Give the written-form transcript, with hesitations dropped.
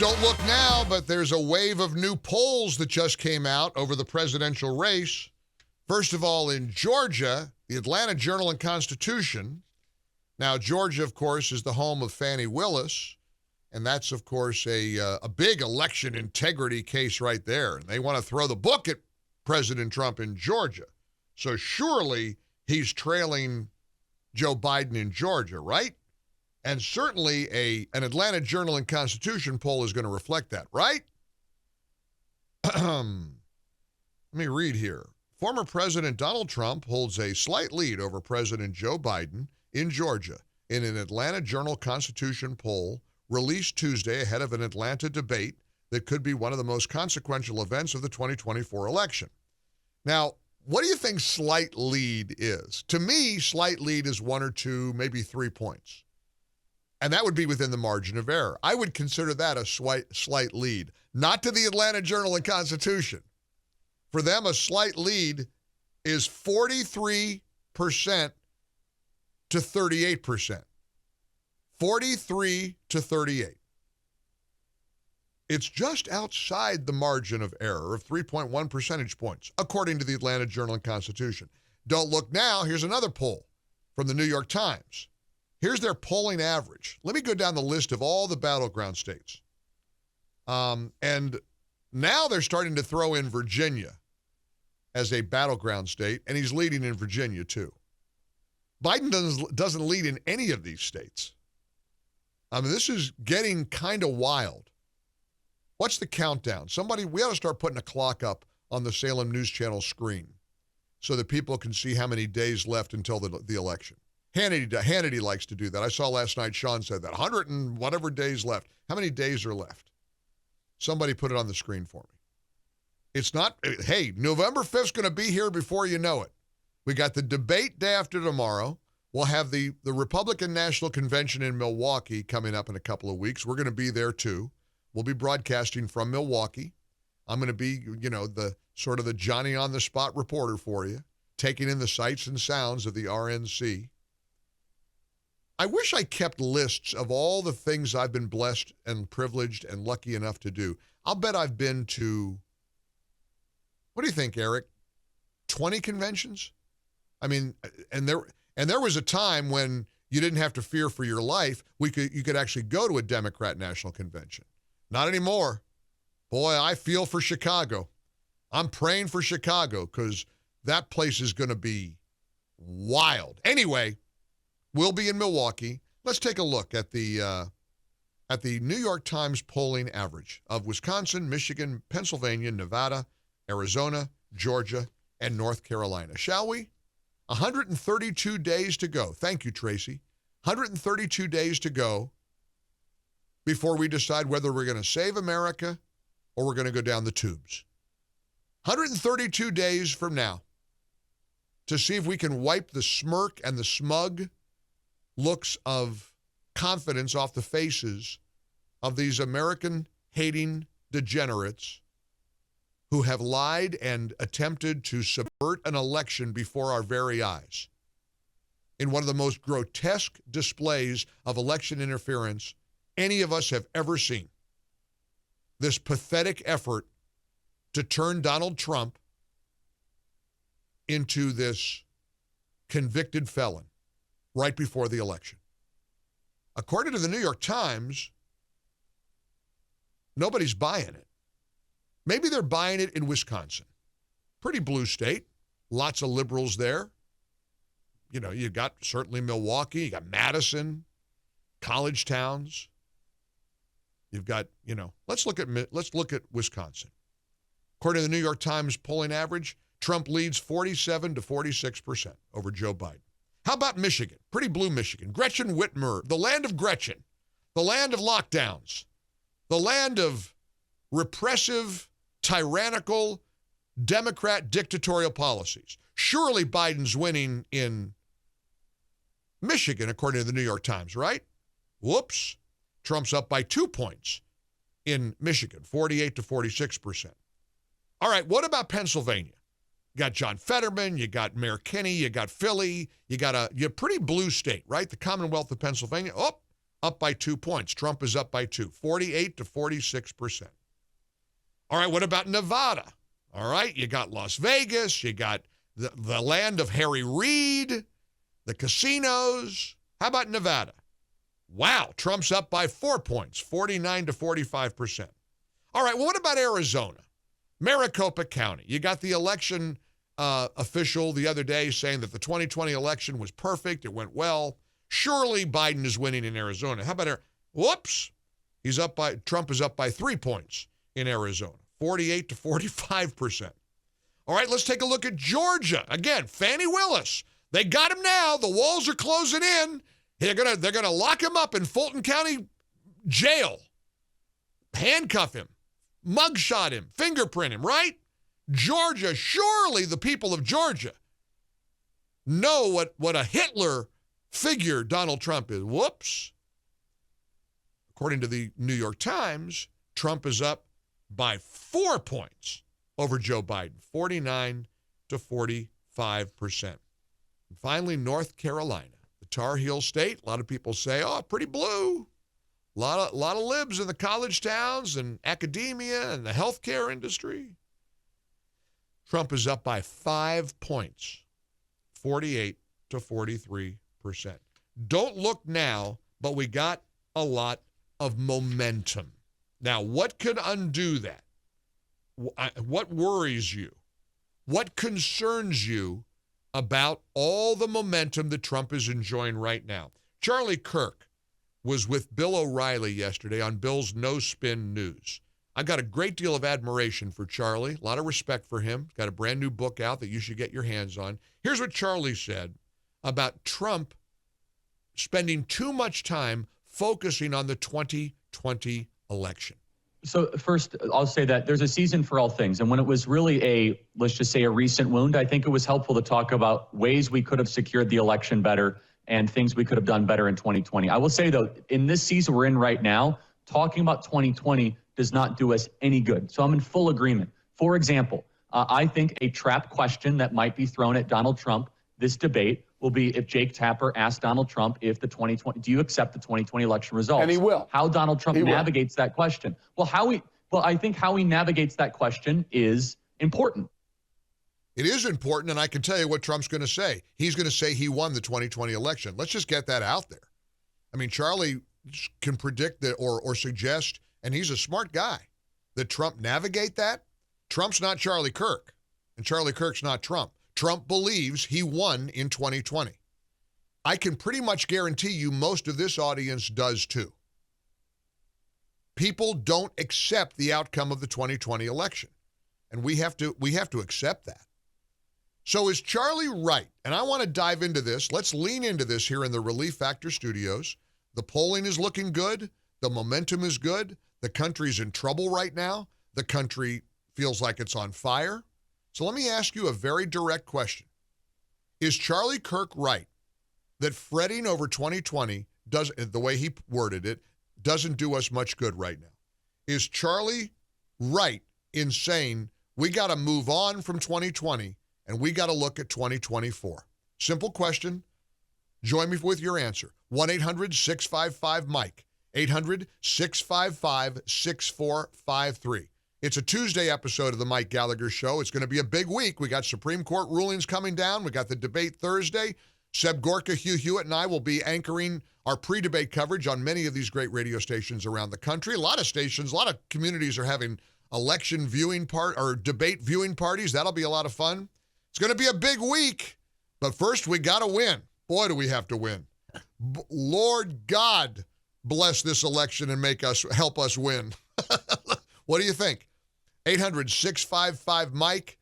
Don't look now, but there's a wave of new polls that just came out over the presidential race. First of all, in Georgia, the Atlanta Journal and Constitution. Now, Georgia, of course, is the home of Fani Willis, and that's, of course, a big election integrity case right there. And they want to throw the book at President Trump in Georgia. So surely he's trailing Joe Biden in Georgia, right? And certainly an Atlanta Journal and Constitution poll is going to reflect that, right? Let me read here. Former President Donald Trump holds a slight lead over President Joe Biden in Georgia in an Atlanta Journal-Constitution poll released Tuesday ahead of an Atlanta debate that could be one of the most consequential events of the 2024 election. Now, what do you think slight lead is? To me, slight lead is 1 or 2, maybe 3 points. And that would be within the margin of error. I would consider that a slight lead. Not to the Atlanta Journal and Constitution. For them, a slight lead is 43% to 38%. 43 to 38. It's just outside the margin of error of 3.1 percentage points, according to the Atlanta Journal and Constitution. Don't look now. Here's another poll from the New York Times. Here's their polling average. Let me go down the list of all the battleground states. And now they're starting to throw in Virginia as a battleground state, and he's leading in Virginia too. Biden doesn't lead in any of these states. I mean, this is getting kind of wild. What's the countdown? We ought to start putting a clock up on the Salem News Channel screen so that people can see how many days left until the election. Hannity likes to do that. I saw last night Sean said that. 100 and whatever days left. How many days are left? Somebody put it on the screen for me. It's not, hey, November 5th is going to be here before you know it. We got the debate day after tomorrow. We'll have the Republican National Convention in Milwaukee coming up in a couple of weeks. We're going to be there too. We'll be broadcasting from Milwaukee. I'm going to be, the sort of the Johnny on the spot reporter for you, taking in the sights and sounds of the RNC. I wish I kept lists of all the things I've been blessed and privileged and lucky enough to do. I'll bet I've been to, what do you think, Eric? 20 conventions? I mean, and there was a time when you didn't have to fear for your life. You could actually go to a Democrat National Convention. Not anymore. Boy, I feel for Chicago. I'm praying for Chicago because that place is going to be wild. Anyway, we'll be in Milwaukee. Let's take a look at the New York Times polling average of Wisconsin, Michigan, Pennsylvania, Nevada, Arizona, Georgia, and North Carolina. Shall we? 132 days to go. Thank you, Tracy. 132 days to go before we decide whether we're going to save America or we're going to go down the tubes. 132 days from now to see if we can wipe the smirk and the smug looks of confidence off the faces of these American-hating degenerates who have lied and attempted to subvert an election before our very eyes in one of the most grotesque displays of election interference any of us have ever seen. This pathetic effort to turn Donald Trump into this convicted felon right before the election. According to the New York Times, nobody's buying it. Maybe they're buying it in Wisconsin. Pretty blue state. Lots of liberals there. You got certainly Milwaukee. You got Madison, college towns. You've got, let's look at Wisconsin. According to the New York Times polling average, Trump leads 47 to 46% over Joe Biden. How about Michigan? Pretty blue Michigan. Gretchen Whitmer, the land of Gretchen, the land of lockdowns, the land of repressive, tyrannical, Democrat dictatorial policies. Surely Biden's winning in Michigan, according to the New York Times, right? Whoops. Trump's up by 2 points in Michigan, 48 to 46%. All right, what about Pennsylvania? You got John Fetterman, you got Mayor Kenney, you got Philly, you're a pretty blue state, right? The Commonwealth of Pennsylvania. Oh, up by 2 points. Trump is up by 2, 48 to 46%. All right, what about Nevada? All right, you got Las Vegas, you got the land of Harry Reid, the casinos. How about Nevada? Wow, Trump's up by 4 points, 49 to 45%. All right, well, what about Arizona? Maricopa County. You got the election official the other day saying that the 2020 election was perfect. It went well. Surely Biden is winning in Arizona. How about whoops? Trump is up by 3 points in Arizona, 48 to 45%. All right, let's take a look at Georgia. Again, Fani Willis. They got him now. The walls are closing in. They're gonna lock him up in Fulton County jail. Handcuff him, mugshot him, fingerprint him, right? Georgia, surely the people of Georgia know what a Hitler figure Donald Trump is. Whoops. According to the New York Times, Trump is up by 4 points over Joe Biden, 49 to 45%. And finally, North Carolina, the Tar Heel state. A lot of people say, oh, pretty blue. A lot of libs in the college towns and academia and the healthcare industry. Trump is up by 5 points, 48 to 43%. Don't look now, but we got a lot of momentum. Now, what could undo that? What worries you? What concerns you about all the momentum that Trump is enjoying right now? Charlie Kirk was with Bill O'Reilly yesterday on Bill's No Spin News. I've got a great deal of admiration for Charlie, a lot of respect for him. Got a brand new book out that you should get your hands on. Here's what Charlie said about Trump spending too much time focusing on the 2020 election. So first, I'll say that there's a season for all things. And when it was really let's just say a recent wound, I think it was helpful to talk about ways we could have secured the election better and things we could have done better in 2020. I will say, though, in this season we're in right now, talking about 2020 does not do us any good. So I'm in full agreement. For example, I think a trap question that might be thrown at Donald Trump this debate will be if Jake Tapper asked Donald Trump if do you accept the 2020 election results? And he will. How Donald Trump navigates that question. I think how he navigates that question is important. It is important, and I can tell you what Trump's going to say. He's going to say he won the 2020 election. Let's just get that out there. I mean, Charlie can predict that or suggest, and he's a smart guy, that Trump navigate that. Trump's not Charlie Kirk, and Charlie Kirk's not Trump. Trump believes he won in 2020. I can pretty much guarantee you most of this audience does too. People don't accept the outcome of the 2020 election, and we have to accept that. So is Charlie right? And I want to dive into this. Let's lean into this here in the Relief Factor studios. The polling is looking good. The momentum is good. The country's in trouble right now. The country feels like it's on fire. So let me ask you a very direct question. Is Charlie Kirk right that fretting over 2020 the way he worded it, doesn't do us much good right now? Is Charlie right in saying we got to move on from 2020 and we got to look at 2024? Simple question. Join me with your answer. 1-800-655-MIKE. 800-655-6453. It's a Tuesday episode of the Mike Gallagher Show. It's going to be a big week. We got Supreme Court rulings coming down. We got the debate Thursday. Seb Gorka, Hugh Hewitt, and I will be anchoring our pre-debate coverage on many of these great radio stations around the country. A lot of stations, a lot of communities are having election viewing debate viewing parties. That'll be a lot of fun. It's going to be a big week, but first we got to win. Boy, do we have to win. Lord God, bless this election and help us win. What do you think? 800-655-MIKE.